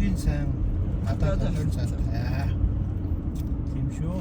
хамгийн сайн одоо цаатаа. Тийм шүү.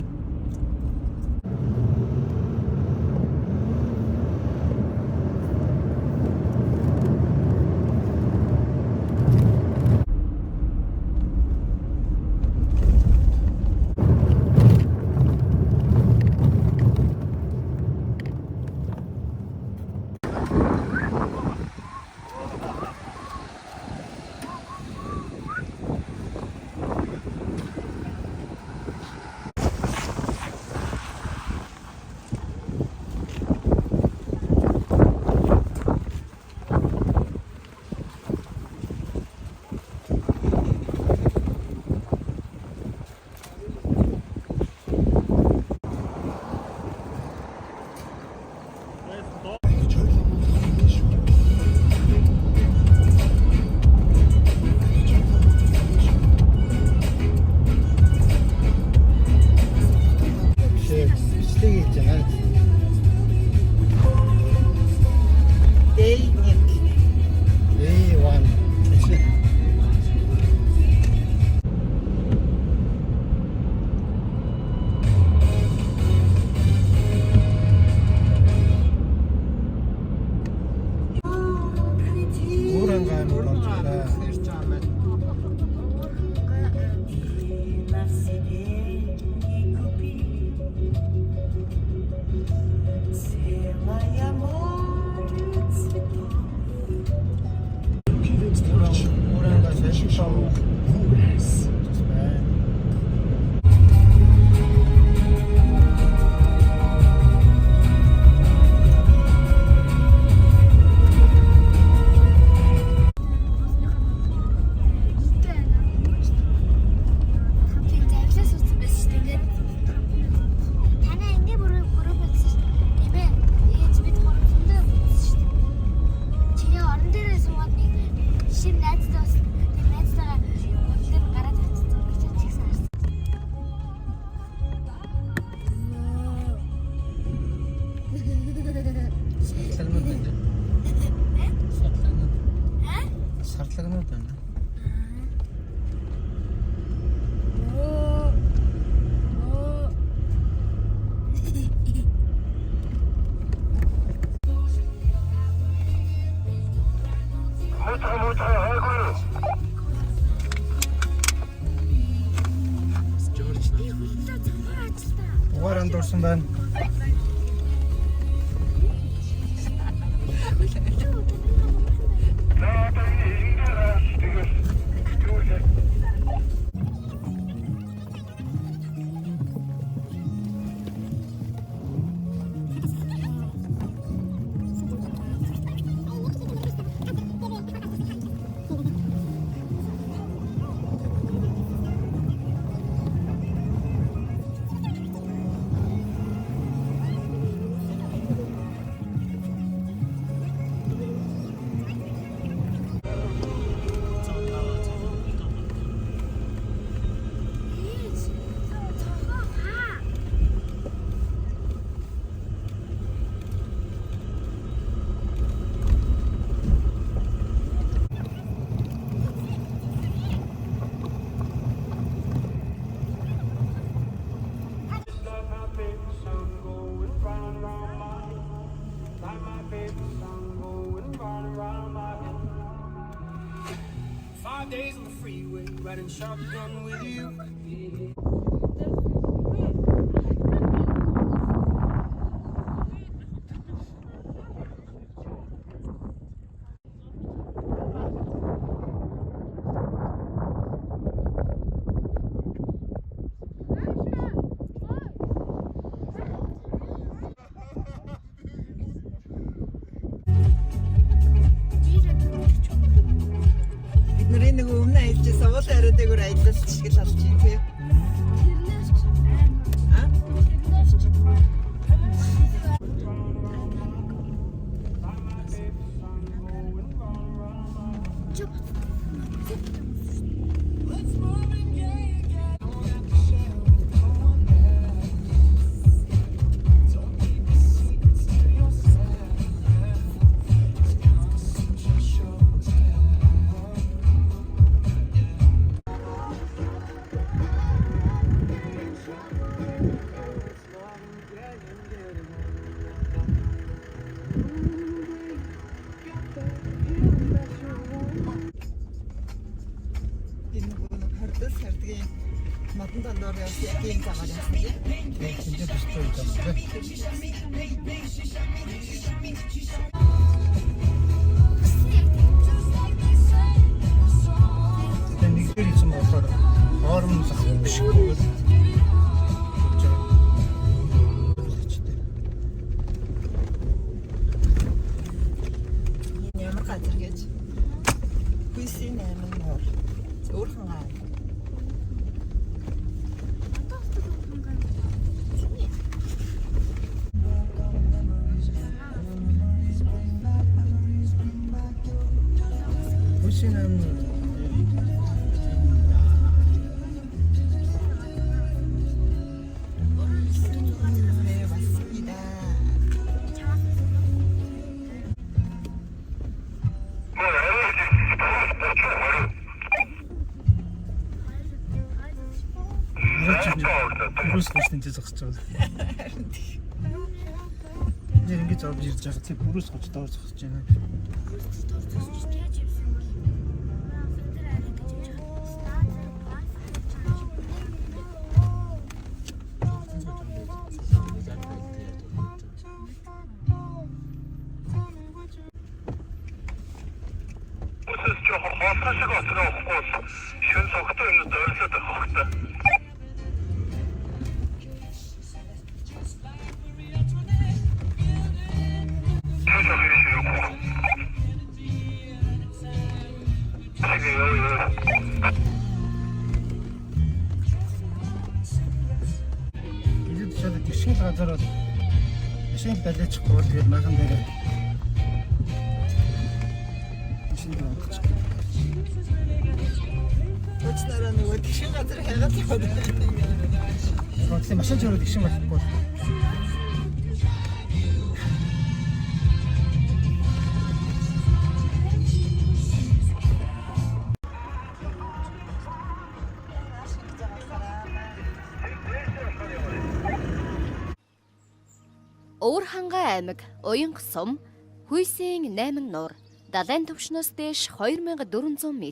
Сарлагнууд байна. Угаан дурсан байна. Days on the freeway, riding shotgun with you. Нэг өмнө ажиллаж савал арайдаг ажиллаж чиглэл алж юм тий. өдөөс хэрдгийн модон дондор яг ийм цагаар явсан тийм. Тэнцээ бистрой байсан. Тэн нэгдэр юм болохоор хоорон зах биш гэх Ямар газар гэж. Хүйсийн 8 нуур. Өөрхөн гай. Хүйсийн 8 Бүрээс гэж тэнцээ зогсож байгаа. Нэр ингэж авч ирж байгаа тийм бүрээс гэж доор зогсож байна. Үсэс жоохон хоолтой шиг оцроо өгөхгүй шин согтой юм дөрөлөд авахтай. Илүү ч тэгшин газар бол машин балиачихгүй бол тэгээд махан дээр машин дээр очих. Өчнөрөө нөгөө гişin газар хайгаад яваад. Тэгээд машин зөрөө тэгшин болохгүй. Өвөрхангай аймаг Уянга сум Хүйсийн 8 нуур далайн түвшнээс дээш 2400 м.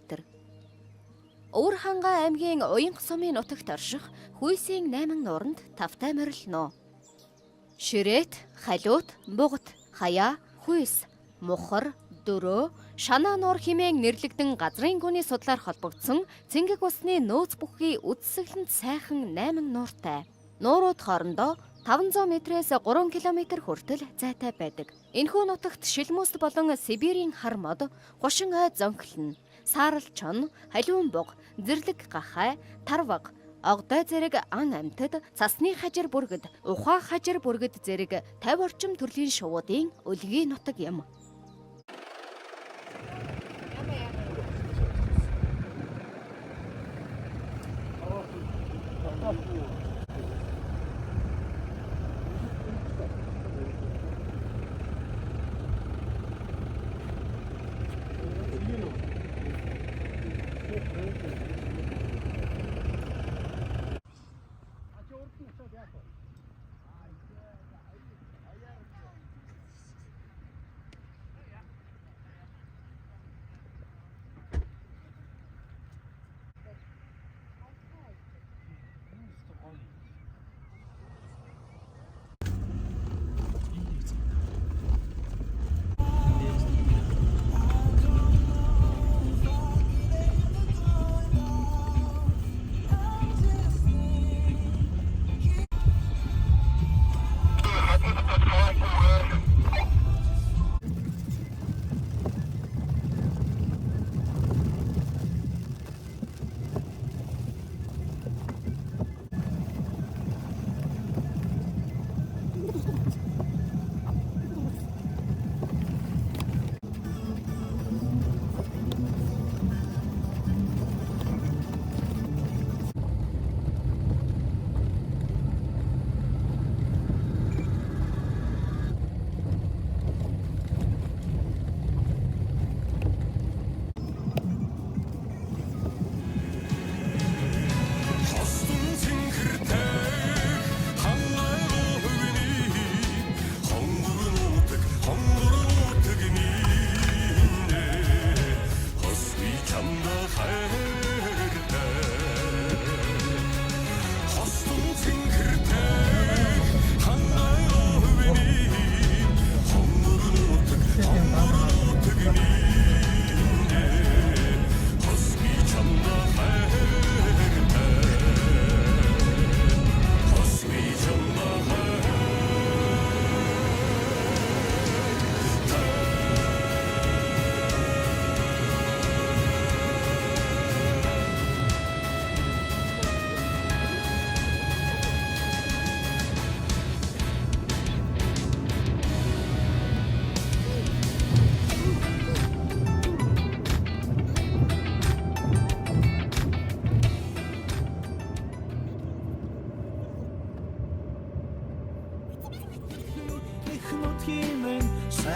Өвөрхангай аймгийн Уянга сумын нутагт орших Хүйсийн 8 нууранд тавтай морилно. Ширээт, халиут, бугат, хаяа, хүйс, мухар, дөрөө, шанаа нуур хэмээн нэрлэгдэн газрын гүний судлаар холбогдсон цэнгэг усны нөөц бүхий үдсэглэнт сайхан 8 нууртай. Нуурууд хоорондоо 500 м-ээс 3 км хүртэл зайтай байдаг. Энэхүү нутагт шилмүст болон Сибирийн хар мод, хушин ой зонхлон, саарал чон, халиун буг, зэрлэг гахай, тарваг, огдой зэрэг ан амьтад, цасны хажир бүргэд, ухаа хажир бүргэд зэрэг 50 орчим төрлийн шувуудын өлгийн нутаг юм.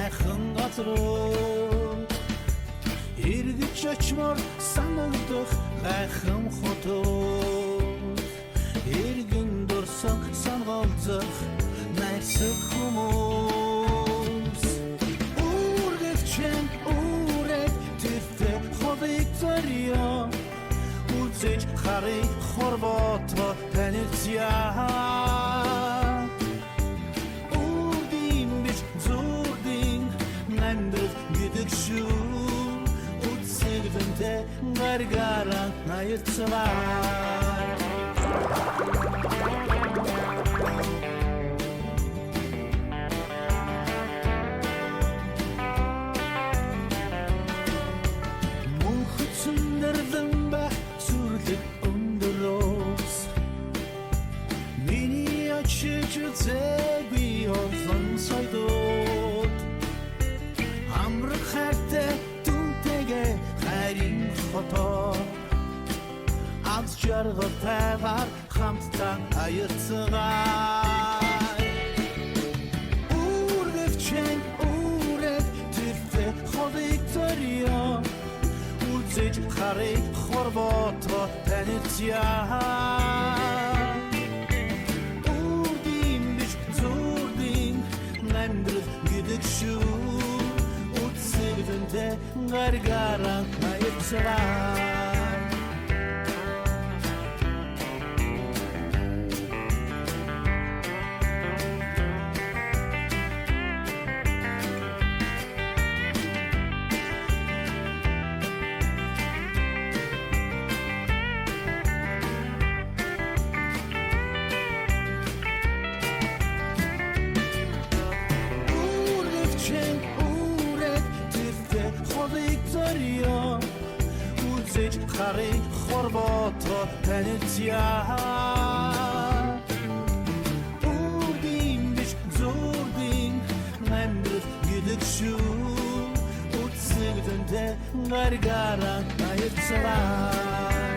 гайхан газруу эргэж очмор санагдах гайхан хотоо эргэн дурсан санаалзах найрсаг хүмүүс үргэлжлэн үрээд тэртээ ховыг зорьё үзэж харыг хорвото танилцъя үрдийн биш зүрдийн амьдрал гэдэг шүү үзэгдэнтэй гаргаараа наярцваа Зэби олон сайдууд амрах хайртай түнтэйгээ хайрын хотоо аз жаргалтайгаар хамтдаа аяцгаа үргэлжлэн үрээд тэртээ ховыг зорьё үзэж харыг хорвото танилцъя амьдрал гэдэг шүү үзэгдэнтэй гаргаараа наярцваа харыг хорвото танилцъя үрдийн биш зүрдийн амьдрал гэдэг шүү үзэгдэнтэй гаргаараа наярцваа